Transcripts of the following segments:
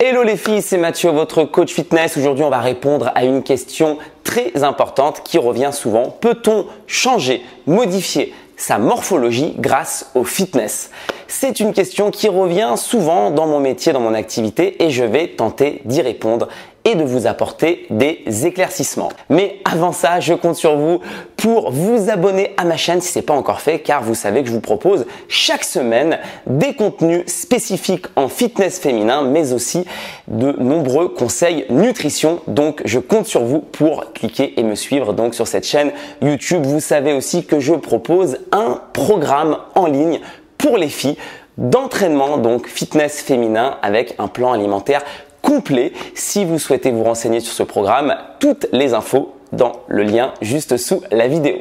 Hello les filles, c'est Mathieu, votre coach fitness. Aujourd'hui, on va répondre à une question très importante qui revient souvent. Peut-on changer, modifier sa morphologie grâce au fitness? C'est une question qui revient souvent dans mon métier, dans mon activité et je vais tenter d'y répondre et de vous apporter des éclaircissements. Mais avant ça, je compte sur vous pour vous abonner à ma chaîne si ce n'est pas encore fait, car vous savez que je vous propose chaque semaine des contenus spécifiques en fitness féminin, mais aussi de nombreux conseils nutrition. Donc, je compte sur vous pour cliquer et me suivre donc sur cette chaîne YouTube. Vous savez aussi que je propose un programme en ligne pour les filles d'entraînement, donc fitness féminin avec un plan alimentaire complet. Si vous souhaitez vous renseigner sur ce programme, toutes les infos dans le lien juste sous la vidéo.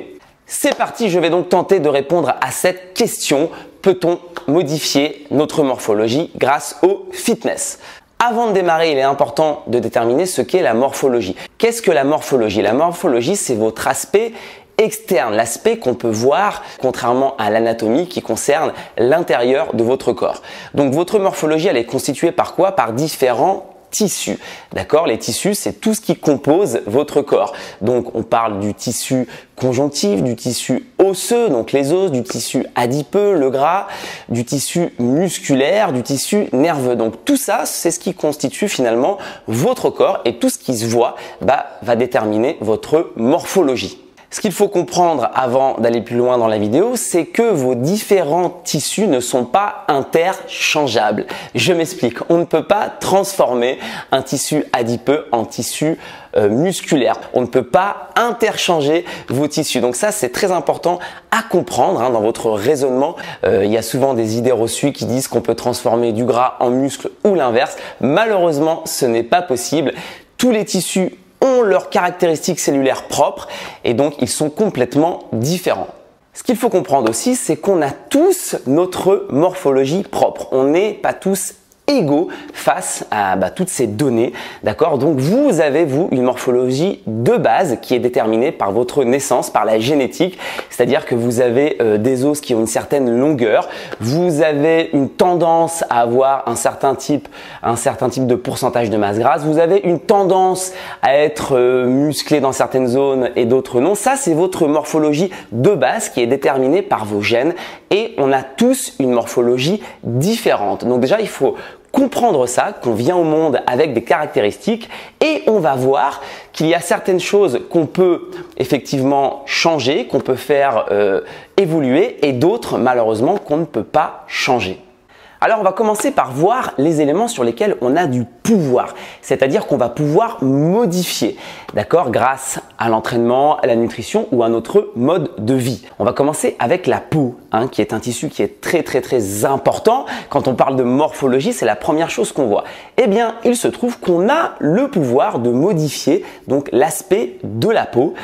C'est parti, je vais donc tenter de répondre à cette question. Peut-on modifier notre morphologie grâce au fitness? Avant de démarrer, il est important de déterminer ce qu'est la morphologie. Qu'est-ce que la morphologie? La morphologie, c'est votre aspect externe, l'aspect qu'on peut voir contrairement à l'anatomie qui concerne l'intérieur de votre corps. Donc votre morphologie, elle est constituée par quoi? Par différents tissus. D'accord? Les tissus, c'est tout ce qui compose votre corps. Donc on parle du tissu conjonctif, du tissu osseux, donc les os, du tissu adipeux, le gras, du tissu musculaire, du tissu nerveux. Donc tout ça, c'est ce qui constitue finalement votre corps et tout ce qui se voit va déterminer votre morphologie. Ce qu'il faut comprendre avant d'aller plus loin dans la vidéo, c'est que vos différents tissus ne sont pas interchangeables. Je m'explique. On ne peut pas transformer un tissu adipeux en tissu musculaire. On ne peut pas interchanger vos tissus. Donc ça, c'est très important à comprendre dans votre raisonnement. Il y a souvent des idées reçues qui disent qu'on peut transformer du gras en muscle ou l'inverse. Malheureusement, ce n'est pas possible. Tous les tissus ont leurs caractéristiques cellulaires propres et donc ils sont complètement différents. Ce qu'il faut comprendre aussi, c'est qu'on a tous notre morphologie propre. On n'est pas tous égaux face à toutes ces données, d'accord? Donc vous avez une morphologie de base qui est déterminée par votre naissance, par la génétique, c'est-à-dire que vous avez des os qui ont une certaine longueur, vous avez une tendance à avoir un certain type de pourcentage de masse grasse, vous avez une tendance à être musclé dans certaines zones et d'autres non. Ça, c'est votre morphologie de base qui est déterminée par vos gènes et on a tous une morphologie différente. Donc déjà, il faut comprendre ça, qu'on vient au monde avec des caractéristiques et on va voir qu'il y a certaines choses qu'on peut effectivement changer, qu'on peut faire évoluer et d'autres malheureusement qu'on ne peut pas changer. Alors on va commencer par voir les éléments sur lesquels on a du pouvoir, c'est-à-dire qu'on va pouvoir modifier, d'accord, grâce à l'entraînement, à la nutrition ou à notre mode de vie. On va commencer avec la peau, qui est un tissu qui est très important. Quand on parle de morphologie, c'est la première chose qu'on voit. Eh bien, il se trouve qu'on a le pouvoir de modifier donc l'aspect de la peau.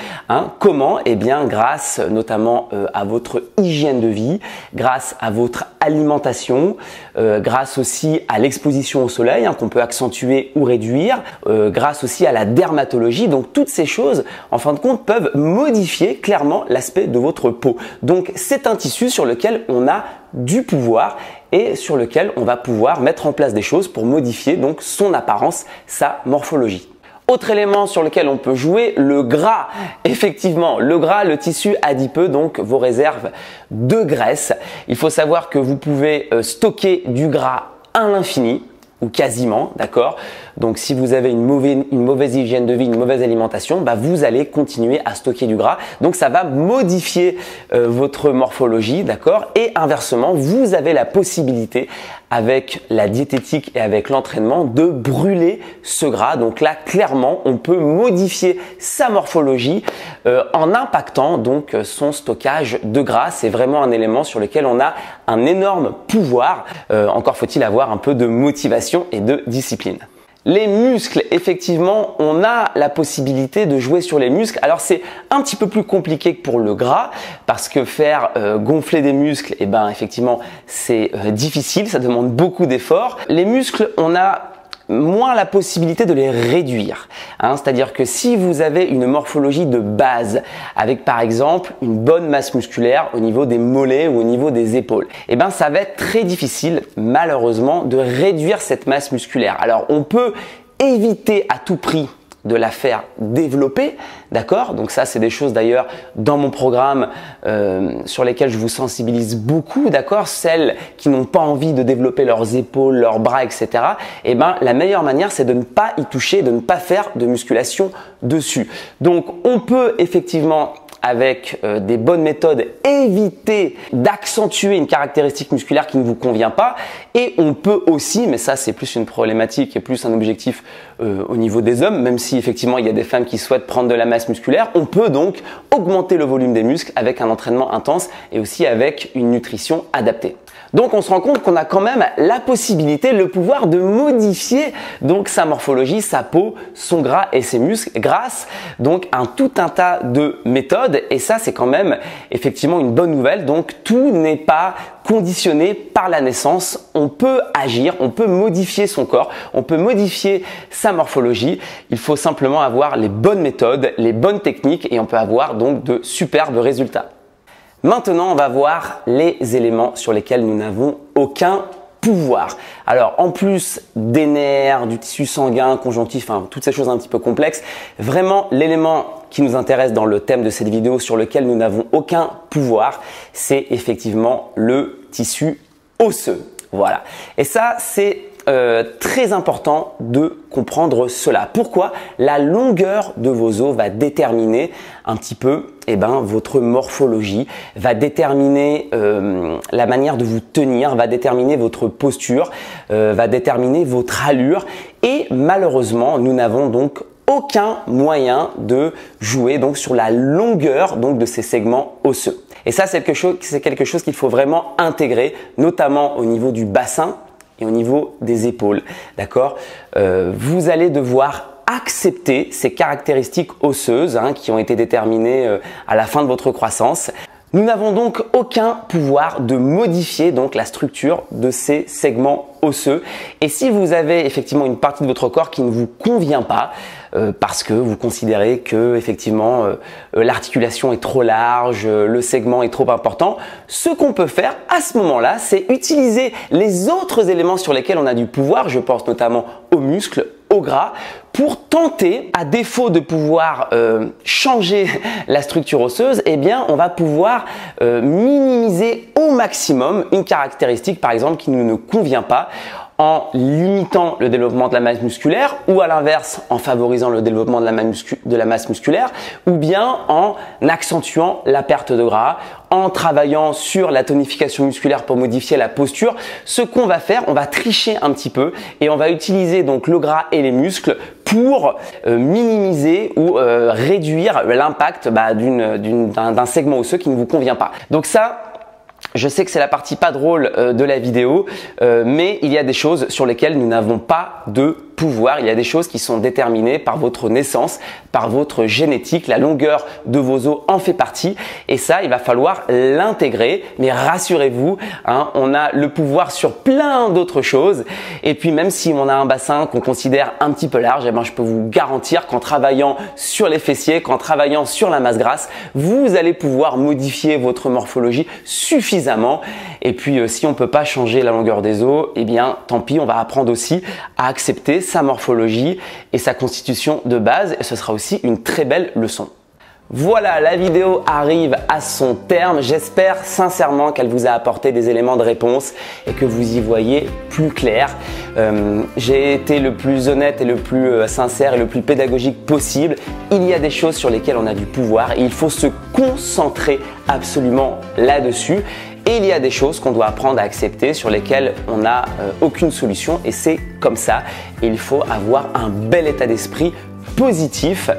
Comment? Eh bien, grâce notamment à votre hygiène de vie, grâce à votre alimentation, grâce aussi à l'exposition au soleil qu'on peut accentuer ou réduire, grâce aussi à la dermatologie. Donc toutes ces choses, en fin de compte, peuvent modifier clairement l'aspect de votre peau. Donc c'est un tissu sur lequel on a du pouvoir et sur lequel on va pouvoir mettre en place des choses pour modifier donc son apparence, sa morphologie. Autre élément sur lequel on peut jouer, le gras. Effectivement, le gras, le tissu adipeux, donc vos réserves de graisse. Il faut savoir que vous pouvez stocker du gras à l'infini ou quasiment, d'accord? Donc si vous avez une mauvaise hygiène de vie, une mauvaise alimentation, vous allez continuer à stocker du gras. Donc ça va modifier votre morphologie, d'accord? Et inversement, vous avez la possibilité avec la diététique et avec l'entraînement de brûler ce gras. Donc là, clairement, on peut modifier sa morphologie en impactant donc son stockage de gras. C'est vraiment un élément sur lequel on a un énorme pouvoir. Encore faut-il avoir un peu de motivation et de discipline. Les muscles, effectivement, on a la possibilité de jouer sur les muscles. Alors c'est un petit peu plus compliqué que pour le gras parce que faire gonfler des muscles, effectivement, c'est difficile, ça demande beaucoup d'efforts. Les muscles, on a moins la possibilité de les réduire. C'est-à-dire que si vous avez une morphologie de base avec par exemple une bonne masse musculaire au niveau des mollets ou au niveau des épaules, eh ben ça va être très difficile malheureusement de réduire cette masse musculaire. Alors on peut éviter à tout prix de la faire développer, d'accord? Donc ça, c'est des choses d'ailleurs dans mon programme sur lesquelles je vous sensibilise beaucoup, d'accord? Celles qui n'ont pas envie de développer leurs épaules, leurs bras, etc. Eh ben, la meilleure manière, c'est de ne pas y toucher, de ne pas faire de musculation dessus. Donc, on peut effectivement avec des bonnes méthodes, éviter d'accentuer une caractéristique musculaire qui ne vous convient pas. Et on peut aussi, mais ça c'est plus une problématique et plus un objectif au niveau des hommes, même si effectivement il y a des femmes qui souhaitent prendre de la masse musculaire, on peut donc augmenter le volume des muscles avec un entraînement intense et aussi avec une nutrition adaptée. Donc on se rend compte qu'on a quand même la possibilité, le pouvoir de modifier donc sa morphologie, sa peau, son gras et ses muscles grâce donc à tout un tas de méthodes, et ça c'est quand même effectivement une bonne nouvelle. Donc tout n'est pas conditionné par la naissance, on peut agir, on peut modifier son corps, on peut modifier sa morphologie. Il faut simplement avoir les bonnes méthodes, les bonnes techniques et on peut avoir donc de superbes résultats. Maintenant, on va voir les éléments sur lesquels nous n'avons aucun pouvoir. Alors, en plus des nerfs, du tissu sanguin, conjonctif, toutes ces choses un petit peu complexes, vraiment l'élément qui nous intéresse dans le thème de cette vidéo sur lequel nous n'avons aucun pouvoir, c'est effectivement le tissu osseux. Voilà. Et ça, c'est très important de comprendre cela. Pourquoi? La longueur de vos os va déterminer un petit peu votre morphologie, va déterminer la manière de vous tenir, va déterminer votre posture, va déterminer votre allure, et malheureusement nous n'avons donc aucun moyen de jouer donc sur la longueur donc de ces segments osseux. Et ça c'est quelque chose qu'il faut vraiment intégrer, notamment au niveau du bassin et au niveau des épaules, d'accord? Vous allez devoir accepter ces caractéristiques osseuses qui ont été déterminées à la fin de votre croissance. Nous n'avons donc aucun pouvoir de modifier donc la structure de ces segments osseux. Et si vous avez effectivement une partie de votre corps qui ne vous convient pas, parce que vous considérez que effectivement l'articulation est trop large, le segment est trop important, ce qu'on peut faire à ce moment-là, c'est utiliser les autres éléments sur lesquels on a du pouvoir. Je pense notamment aux muscles, au gras, pour tenter, à défaut de pouvoir changer la structure osseuse, eh bien on va pouvoir minimiser au maximum une caractéristique par exemple qui ne nous convient pas, en limitant le développement de la masse musculaire, ou à l'inverse en favorisant le développement de la masse musculaire, ou bien en accentuant la perte de gras, en travaillant sur la tonification musculaire pour modifier la posture. Ce qu'on va faire, on va tricher un petit peu et on va utiliser donc le gras et les muscles pour minimiser ou réduire l'impact d'un segment osseux qui ne vous convient pas. Donc ça, je sais que c'est la partie pas drôle de la vidéo, mais il y a des choses sur lesquelles nous n'avons pas de pouvoir. Il y a des choses qui sont déterminées par votre naissance, par votre génétique. La longueur de vos os en fait partie et ça, il va falloir l'intégrer. Mais rassurez-vous, on a le pouvoir sur plein d'autres choses. Et puis même si on a un bassin qu'on considère un petit peu large, je peux vous garantir qu'en travaillant sur les fessiers, qu'en travaillant sur la masse grasse, vous allez pouvoir modifier votre morphologie suffisamment. Et puis si on peut pas changer la longueur des os, eh bien tant pis, on va apprendre aussi à accepter sa morphologie et sa constitution de base, et ce sera aussi une très belle leçon. Voilà, la vidéo arrive à son terme. J'espère sincèrement qu'elle vous a apporté des éléments de réponse et que vous y voyez plus clair. J'ai été le plus honnête et le plus sincère et le plus pédagogique possible. Il y a des choses sur lesquelles on a du pouvoir et il faut se concentrer absolument là-dessus. Et il y a des choses qu'on doit apprendre à accepter, sur lesquelles on n'a aucune solution, et c'est comme ça. Et il faut avoir un bel état d'esprit positif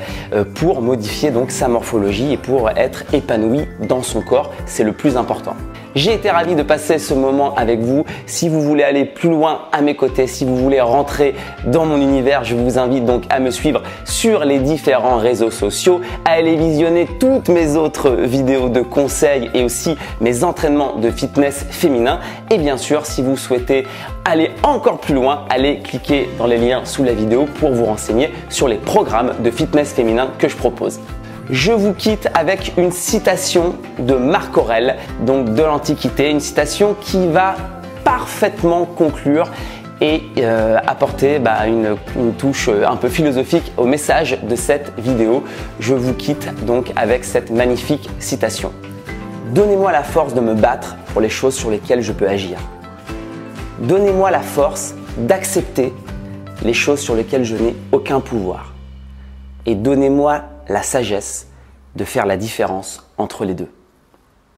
pour modifier donc sa morphologie et pour être épanoui dans son corps. C'est le plus important. J'ai été ravi de passer ce moment avec vous. Si vous voulez aller plus loin à mes côtés, si vous voulez rentrer dans mon univers, je vous invite donc à me suivre sur les différents réseaux sociaux, à aller visionner toutes mes autres vidéos de conseils et aussi mes entraînements de fitness féminin. Et bien sûr, si vous souhaitez aller encore plus loin, allez cliquer dans les liens sous la vidéo pour vous renseigner sur les programmes de fitness féminin que je propose. Je vous quitte avec une citation de Marc Aurèle, donc de l'Antiquité, une citation qui va parfaitement conclure et apporter une touche un peu philosophique au message de cette vidéo. Je vous quitte donc avec cette magnifique citation. Donnez-moi la force de me battre pour les choses sur lesquelles je peux agir. Donnez-moi la force d'accepter les choses sur lesquelles je n'ai aucun pouvoir. Et donnez-moi la sagesse de faire la différence entre les deux.